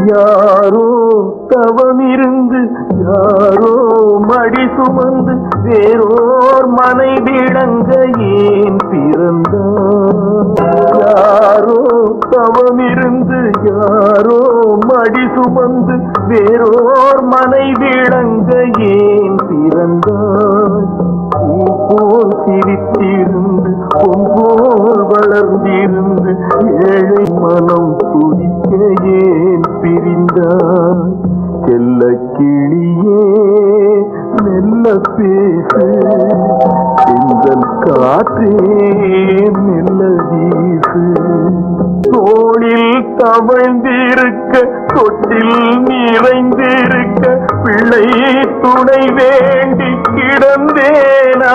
யாரோ தவமிருந்து யாரோ மடி சுமந்து வேறோர் மனை விளங்க ஏன் பிறந்தார்? யாரோ தவமிருந்து யாரோ மடி சுமந்து வேறோர் மனை விளங்க ஏன் பிறந்தார்? பூ போல் சிரித்திருந்து பொங்கோல் வளர்ந்திருந்து ஏழை மனம் துடிக்க ஏன் பிரிந்தார்? செல்ல கிளியே மெல்ல பேசு, செந்தல் காற்றே மெல்ல வீசு. தோளில் தவழ்ந்திருக்க தொட்டில் நிறைந்திருக்க பிள்ளை துணை வேண்டி கிடந்தேனா?